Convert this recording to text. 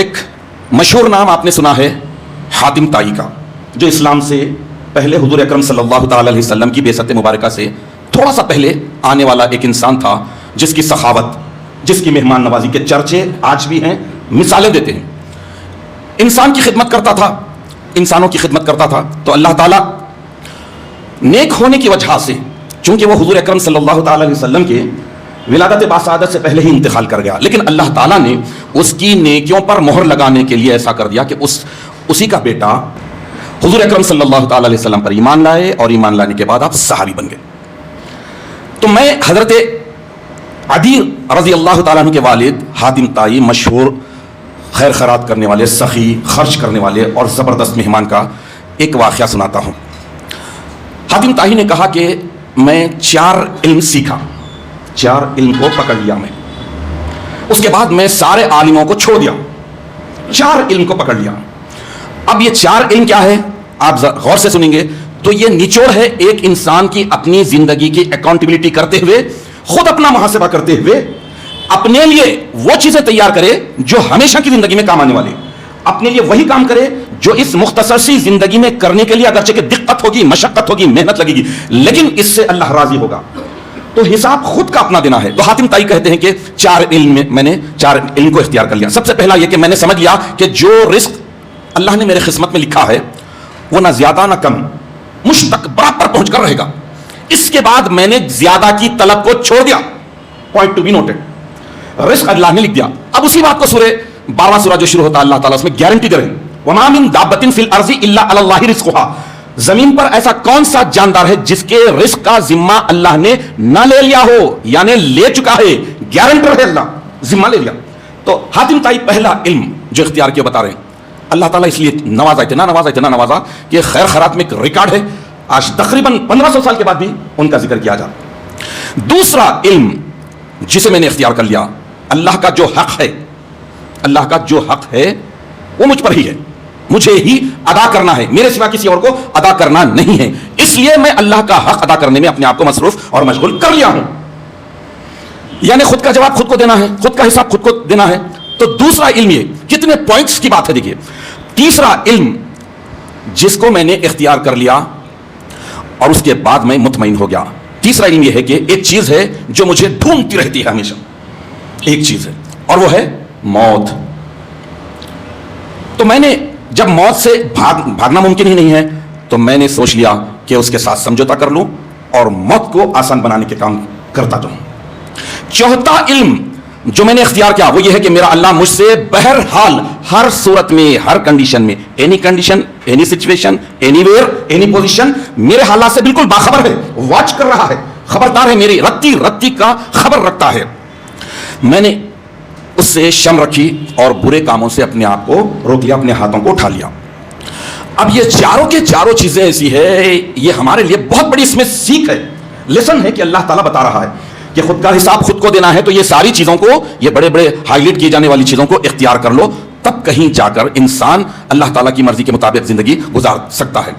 ایک مشہور نام آپ نے سنا ہے حاتم طائی کا، جو اسلام سے پہلے حضور اکرم صلی اللہ تعالی علیہ وسلم کی بعثت مبارکہ سے تھوڑا سا پہلے آنے والا ایک انسان تھا، جس کی سخاوت، جس کی مہمان نوازی کے چرچے آج بھی ہیں، مثالیں دیتے ہیں۔ انسان کی خدمت کرتا تھا، انسانوں کی خدمت کرتا تھا، تو اللہ تعالیٰ نیک ہونے کی وجہ سے، چونکہ وہ حضور اکرم صلی اللہ تعالی علیہ وسلم کے ولادت باسعادت سے پہلے ہی انتقال کر گیا، لیکن اللہ تعالیٰ نے اس کی نیکیوں پر مہر لگانے کے لیے ایسا کر دیا کہ اسی کا بیٹا حضور اکرم صلی اللہ تعالی علیہ وسلم پر ایمان لائے، اور ایمان لانے کے بعد آپ صحابی بن گئے۔ تو میں حضرت عدی رضی اللہ تعالیٰ عنہ کے والد حاتم طائی، مشہور خیر خیرات کرنے والے، سخی، خرچ کرنے والے اور زبردست مہمان کا ایک واقعہ سناتا ہوں۔ حاتم طائی نے کہا کہ میں 4 علم سیکھا، 4 علم کو پکڑ لیا میں، اس کے بعد میں سارے عالموں کو چھوڑ دیا، 4 علم کو پکڑ لیا۔ اب یہ 4 علم کیا ہے آپ غور سے سنیں گے تو یہ نچوڑ ہے ایک انسان کی اپنی زندگی کی اکاؤنٹیبلٹی کرتے ہوئے، خود اپنا محاسبہ کرتے ہوئے اپنے لیے وہ چیزیں تیار کرے جو ہمیشہ کی زندگی میں کام آنے والی، اپنے لیے وہی کام کرے جو اس مختصر سی زندگی میں کرنے کے لیے اگرچہ کہ دقت ہوگی، مشقت ہوگی، محنت لگے گی، لیکن اس سے اللہ راضی ہوگا۔ تو حساب خود کا اپنا دینا ہے۔ تو حاتم طائی کہتے ہیں کہ 4 علم میں میں نے 4 علم کو اختیار کر لیا۔ سب سے پہلا یہ کہ میں نے سمجھ لیا کہ جو رزق اللہ نے میرے قسمت میں لکھا ہے وہ نہ زیادہ نہ کم، مجھ تک برابر پہنچ کر رہے گا۔ اس کے بعد میں نے زیادہ کی طلب کو چھوڑ دیا، پوائنٹ ٹو بی نوٹڈ، رزق اللہ نے لکھ دیا۔ اب اسی بات کو سورہ 12واں سورہ جو شروع ہوتا ہے اللہ تعالیٰ اس میں گارنٹی دے رہے ہیں، وَمَا مِن دَابَّةٍ فِي الْأَرْضِ إِلَّا عَلَى اللَّهِ رِزْقُهَا، زمین پر ایسا کون سا جاندار ہے جس کے رزق کا ذمہ اللہ نے نہ لے لیا ہو، یعنی لے چکا ہے، گارنٹر ہے، اللہ ذمہ لے لیا۔ تو حاتم طائی پہلا علم جو اختیار کیا بتا رہے ہیں، اللہ تعالیٰ اس لیے نوازا، اتنا نوازا کہ خیر خیرات میں ایک ریکارڈ ہے، آج تقریباً 1500 سال کے بعد بھی ان کا ذکر کیا جاتا۔ دوسرا علم جسے میں نے اختیار کر لیا، اللہ کا جو حق ہے، اللہ کا جو حق ہے وہ مجھ پر ہی ہے، مجھے ہی ادا کرنا ہے، میرے سوا کسی اور کو ادا کرنا نہیں ہے، اس لیے میں اللہ کا حق ادا کرنے میں اپنے آپ کو مصروف اور مشغول کر لیا ہوں، یعنی خود کا جواب خود کو دینا ہے، خود کا حساب خود کو دینا ہے۔ تو دوسرا علم، یہ کتنے پوائنٹس کی بات ہے دیکھیے۔ تیسرا علم جس کو میں نے اختیار کر لیا اور اس کے بعد میں مطمئن ہو گیا، تیسرا علم یہ ہے کہ ایک چیز ہے جو مجھے ڈھونڈتی رہتی ہے ہمیشہ، ایک چیز ہے اور وہ ہے موت۔ تو میں نے جب موت سے بھاگنا ممکن ہی نہیں ہے تو میں نے سوچ لیا کہ اس کے ساتھ سمجھوتا کر لوں اور موت کو آسان بنانے کے کام کرتا جاؤں۔ چوتھا علم جو میں نے اختیار کیا وہ یہ ہے کہ میرا اللہ مجھ سے بہرحال، ہر صورت میں، ہر کنڈیشن میں، any condition, any situation, any where, any position, میرے حالات سے بالکل باخبر ہے، واچ کر رہا ہے، خبردار ہے، میری رتی کا خبر رکھتا ہے۔ میں نے اس سے شم رکھی اور برے کاموں سے اپنے آپ کو روک لیا، اپنے ہاتھوں کو اٹھا لیا۔ اب یہ چاروں کے چاروں چیزیں ایسی ہے، یہ ہمارے لیے بہت بڑی اس میں سیکھ ہے، لیسن ہے کہ اللہ تعالیٰ بتا رہا ہے کہ خود کا حساب خود کو دینا ہے، تو یہ ساری چیزوں کو، یہ بڑے بڑے ہائی لائٹ کیے جانے والی چیزوں کو اختیار کر لو، تب کہیں جا کر انسان اللہ تعالیٰ کی مرضی کے مطابق زندگی گزار سکتا ہے۔